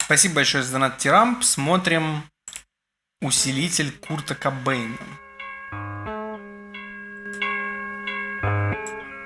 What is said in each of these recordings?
Спасибо большое за донат Тирамп. Смотрим усилитель Курта Кобейна.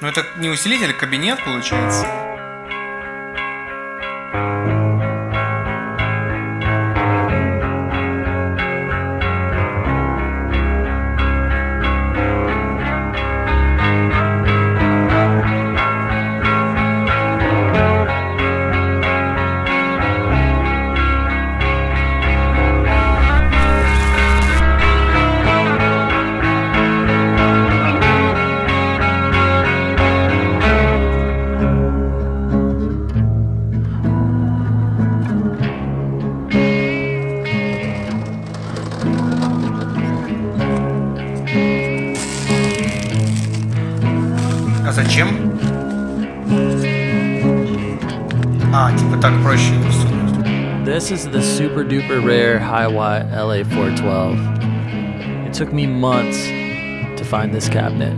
Ну это не усилитель, а кабинет получается. А зачем? А, типа так проще его сунуть. This is the super duper rare hiwatt LA412. It took me months to find this cabinet.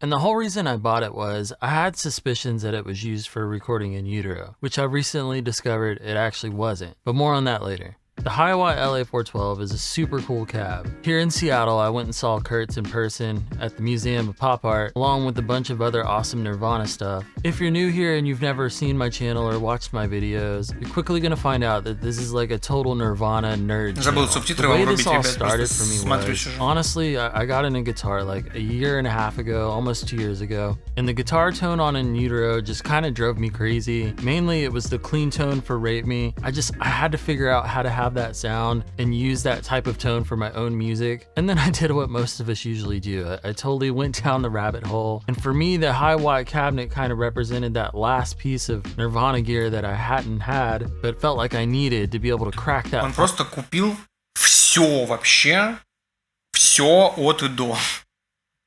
And the whole reason I bought it was I had suspicions that it was used for recording in utero, which I've recently discovered it actually wasn't, but more on that later. The hiwatt LA412 is a super cool cab. Here in Seattle, I went and saw Kurtz in person at the Museum of Pop Art, along with a bunch of other awesome Nirvana stuff. If you're new here and you've never seen my channel or watched my videos, you're quickly gonna find out that this is like a total Nirvana nerd channel. The way this all started for me was, honestly, I got into guitar like a year and a half ago, almost 2 years ago, and the guitar tone on In Utero just kind of drove me crazy. Mainly, it was the clean tone for Rape Me. I had to figure out how to have that sound and use that type of tone for my own music. And then I did what most of us usually do. I totally went down the rabbit hole. And for me, the hiwatt cabinet kind of represented that last piece of Nirvana gear that I hadn't had, but felt like I needed to be able to crack that. Он просто купил все вообще, все от и до.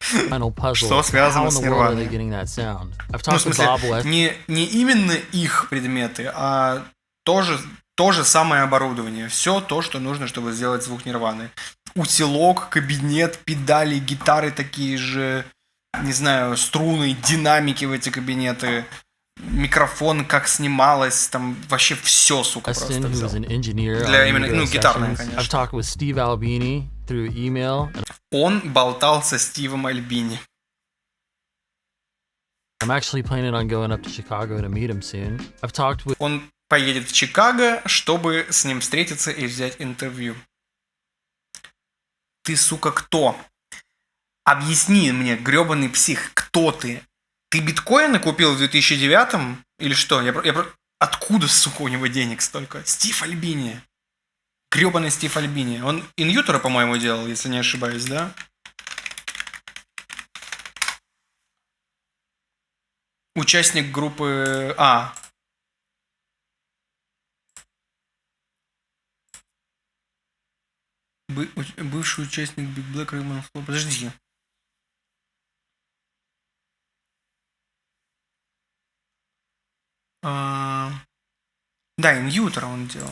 Final puzzle. Что связано с Нирваной? Ну, в смысле, не именно их предметы, а то же самое оборудование. Все то, что нужно, чтобы сделать звук Нирваны. Усилок, кабинет, педали, гитары такие же, не знаю, струны, динамики в эти кабинеты, микрофон, как снималось, там вообще все, сука, просто взял. Для именно, ну, гитарное, конечно. Он болтал со Стивом Альбини. Он поедет в Чикаго, чтобы с ним встретиться и взять интервью. Ты, сука, кто? Объясни мне, гребаный псих, кто ты? Ты биткоины купил в 2009-м? Или что? Откуда, сука, у него денег столько? Стив Альбини. Гребаный Стив Альбини. Он In Utero, по-моему, делал, если не ошибаюсь, да? Участник группы А. Бывший участник Big Black Raymond Flow. Подожди. Да, In Utero он делал.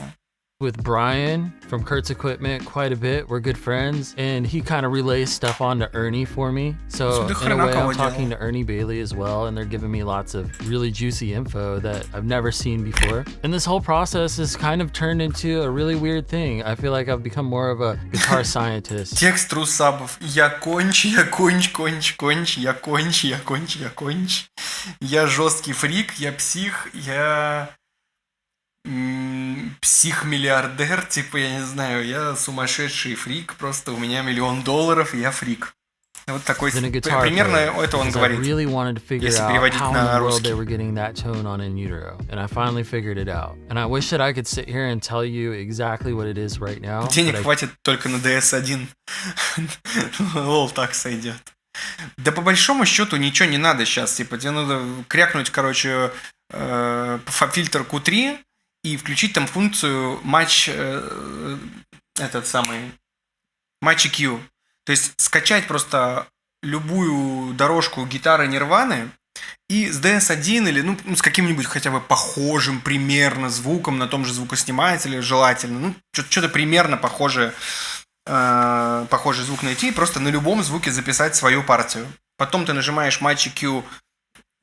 With Brian from Kurt's Equipment quite a bit. We're good friends, and he kind of relays stuff on to Ernie for me. So in a way, I'm talking to Ernie Bailey as well, and they're giving me lots of really juicy info that I've never seen before. And this whole process has kind of turned into a really weird thing. I feel like I've become more of a guitar scientist. Текст Русабов. Я конч, я жесткий фрик, я псих, я... псих-миллиардер, типа, я не знаю, я сумасшедший фрик, просто у меня $1 миллион, я фрик. Вот такой, примерно это он говорит, если переводить на русский. Денег хватит только на DS1. Лол, так сойдет. Да по большому счету ничего не надо сейчас, типа, тебе надо крякнуть, короче, фильтр Q3, и включить там функцию матч, матч EQ. То есть скачать просто любую дорожку гитары Нирваны и с DS1 или с каким-нибудь хотя бы похожим примерно звуком на том же звукоснимателе, желательно. Что-то примерно похожий звук найти и просто на любом звуке записать свою партию. Потом ты нажимаешь матч EQ,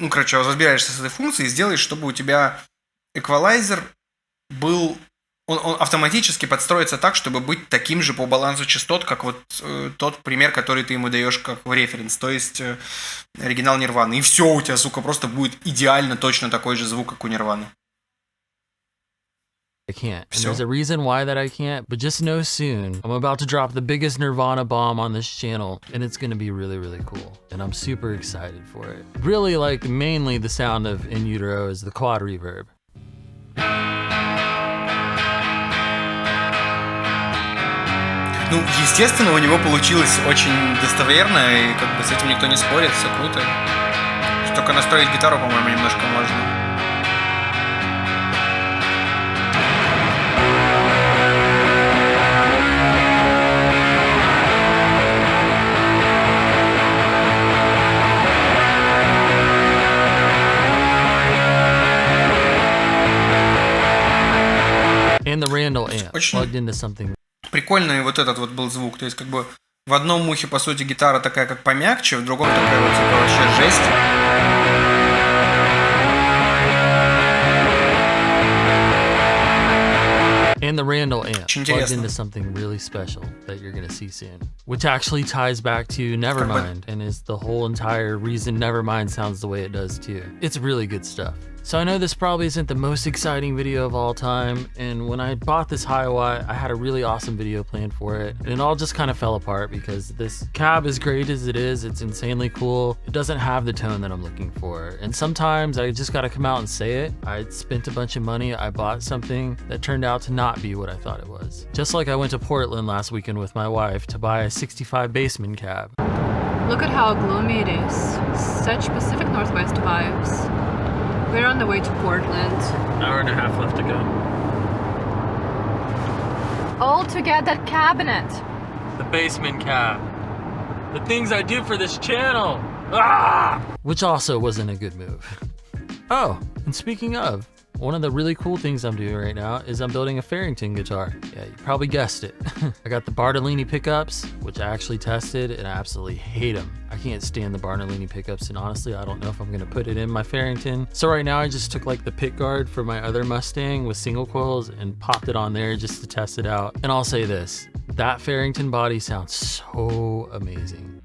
разбираешься с этой функцией и сделаешь, чтобы у тебя эквалайзер был... Он автоматически подстроится так, чтобы быть таким же по балансу частот, как вот тот пример, который ты ему даешь как в референс, то есть оригинал Нирваны. И все, у тебя, сука, просто будет идеально точно такой же звук, как у Нирваны. I can't. And there's a reason why that I can't, but just know soon, I'm about to drop the biggest Nirvana bomb on this channel, and it's gonna be really, really cool. And I'm super excited for it. Really, like, mainly the sound of In Utero is the quad reverb. Ну, естественно, у него получилось очень достоверно, и как бы с этим никто не спорит, все круто. Только настроить гитару, по-моему, немножко можно. And the Randall amp plugged into something. Прикольный вот этот вот был звук. То есть, как бы в одном ухе, по сути, гитара такая, как помягче, в другом такая вот, типа, вообще жесть. And the Randall amp plugged into something really special that you're gonna see soon, which actually ties back to Nevermind and is the whole entire reason Nevermind sounds the way it does too. It's really good stuff. So I know this probably isn't the most exciting video of all time, and when I bought this hiwatt, I had a really awesome video planned for it, and it all just kind of fell apart because this cab, as great as it is, it's insanely cool. It doesn't have the tone that I'm looking for, and sometimes I just gotta come out and say it. I spent a bunch of money, I bought something that turned out to not be what I thought it was. Just like I went to Portland last weekend with my wife to buy a 65 Bassman cab. Look at how gloomy it is. Such Pacific Northwest vibes. We're on the way to Portland. Hour and a half left to go. All to get that cabinet. The Bassman cab. The things I do for this channel. Ah! Which also wasn't a good move. Oh, and speaking of, one of the really cool things I'm doing right now is I'm building a Farrington guitar. Yeah, you probably guessed it. I got the Bartolini pickups, which I actually tested, and I absolutely hate them. I can't stand the Bartolini pickups, and honestly, I don't know if I'm gonna put it in my Farrington. So right now I just took like the pick guard for my other Mustang with single coils and popped it on there just to test it out. And I'll say this, that Farrington body sounds so amazing.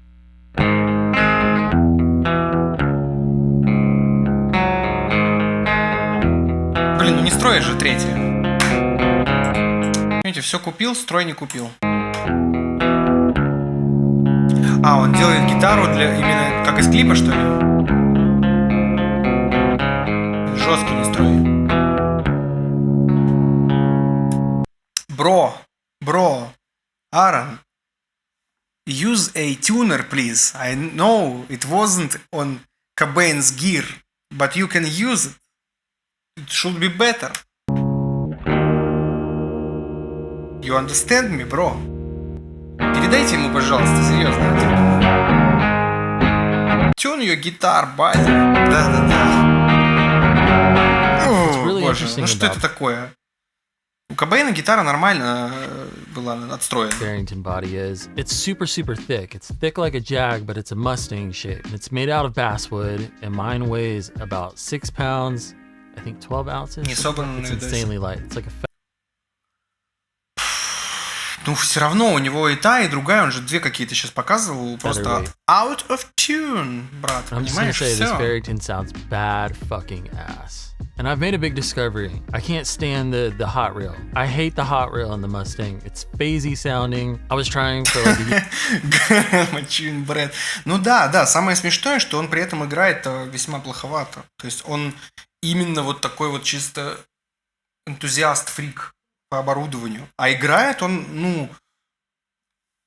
Блин, ну не строишь же третье. Видите, все купил, строй не купил. А, он делает гитару для именно как из клипа, что ли? Жесткий не строй. Бро, Aaron, use a tuner, please. I know it wasn't on cobain's gear, but you can use it. It should be better. You understand me, bro? Передайте ему, пожалуйста, серьезно. Tune your guitar, buddy. Да. О, боже, ну что это такое? У Кобейна гитара нормально была отстроена. Farrington body is. It's super thick. It's thick like a Jag, but it's a Mustang shape. And it's made out of basswood, and mine weighs about 6 pounds. I think 12 ounces. It's insanely light. It's like a Ну, все равно у него и та, и другая, он же две какие-то сейчас показывал, просто out of tune, брат, понимаешь, все. I'm just gonna say this Farrington sounds bad fucking ass. And I've made a big discovery. I can't stand the hot reel. I hate the hot reel on the Mustang. It's phasey sounding. I was trying for like Мачун, бред. Ну да, самое смешное, что он при этом играет весьма плоховато. То есть он именно вот такой вот чисто энтузиаст-фрик по оборудованию. А играет он,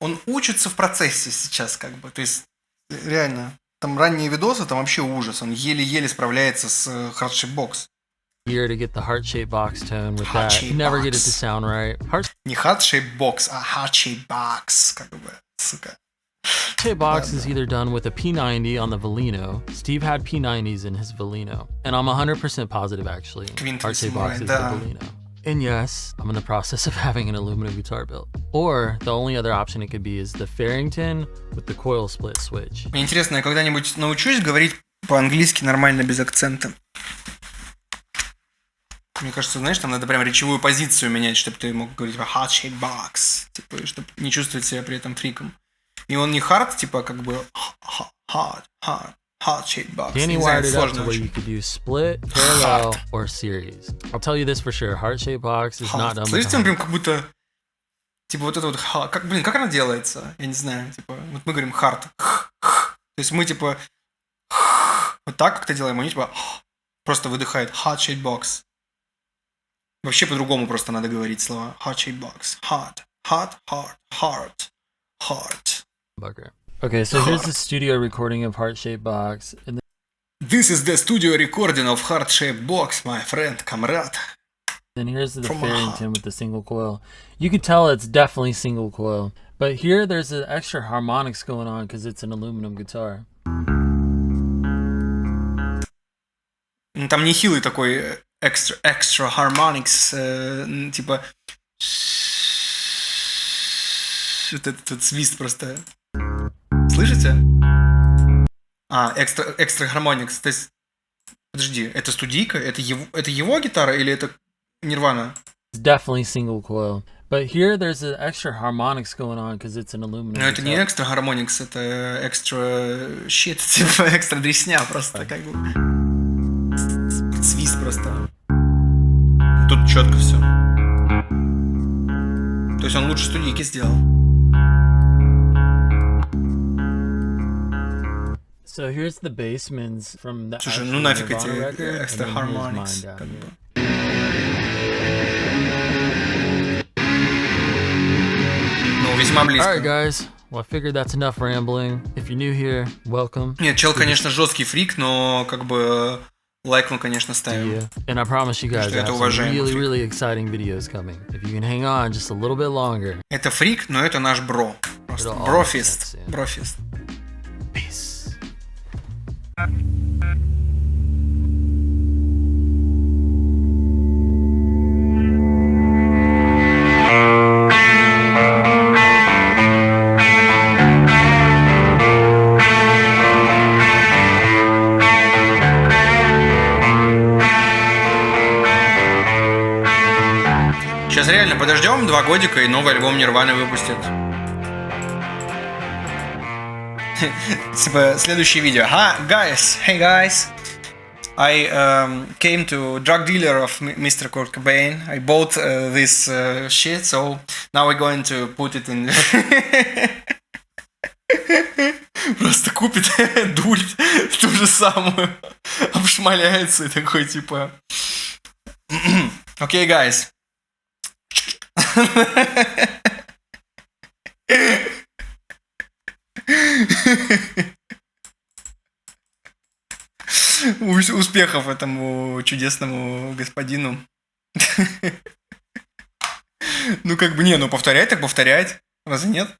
он учится в процессе сейчас, как бы. То есть, реально, там ранние видосы, там вообще ужас. Он еле-еле справляется с Heart-Shaped Box. Here to get the heart-shaped box tone with that. You never get it to sound right. Не Heart-Shaped Box, а Heart-Shaped Box, как бы, сука. Heart-Shaped Box is either done with a P90 on the Volino. Steve had P90s in his Volino. And I'm 100% positive, actually. Heart-Shaped Box is the Volino. And yes, I'm in the process of having an aluminum guitar built. Or the only other option it could be is the Farrington with the coil split switch. Мне интересно, я когда-нибудь научусь говорить по-английски нормально без акцента. Мне кажется, знаешь, там надо прям речевую позицию менять, чтобы ты мог говорить типа hot shaped box, типа, чтобы не чувствовать себя при этом фриком. И он не hard, типа, как бы hot shaped box. Danny Не знаю, wired it up сложно to where you очень. could use split, parallel, or series. I'll tell you this for sure, heart-shaped box is not done with Слышите, the он heart. прям как будто, типа, вот это вот, как, блин, как она делается? Я не знаю, типа, вот мы говорим hard. То есть мы, типа, вот так как-то делаем, они, типа, просто выдыхает hot shaped box. Вообще по-другому просто надо говорить слова. Hot shaped box. Hot, heart. Bucker. Okay, so here's the studio recording of heart-shaped box. And This is the studio recording of heart shaped box, my friend, comrade. then here's the From my heart. Farrington with the single coil. You can tell it's definitely single coil. But here there's an extra harmonics going on because it's an aluminum guitar. Ну, там нехилый такой extra harmonics, типа вот этот вот свист просто. Слышите? Экстра harmonics. То есть, подожди, это студийка? Это его гитара или это Нирвана? It's definitely single coil. But here there's an extra harmonics going on because it's an aluminum Но это не guitar. экстра harmonics, это экстра shit, типа экстра дресня просто, как бы. Свист просто. Тут четко все. То есть он лучше студийки сделал. So here's the basements from the Слушай, actual ну нафиг Nirvana эти record, экстра and then here's mine harmonics. down Как here. бы. Ну, весьма близко. Alright guys, well I figured that's enough rambling. If you're new here, welcome. Нет, чел, конечно, жесткий фрик, но как бы лайк мы, конечно, ставим. Yeah. And I promise you guys Что I это have some уважаемый really, фрик. really exciting videos coming. If you can hang on just a little bit longer. Это фрик, но это наш бро. Просто It'll all брофист. make sense, yeah. Брофист. Peace. Сейчас реально подождем 2 годика и новый альбом Нирваны выпустят. Типа следующее видео. Hey guys. I came to drug dealer of Mr. Kurt Cobain. I bought this shit, so now we're going to put it in. Просто купит дурь ту же самую, обшмаляется и такой типа. Okay, guys. Успехов этому чудесному господину. Ну, как бы, не, ну повторять так повторять. Разве нет?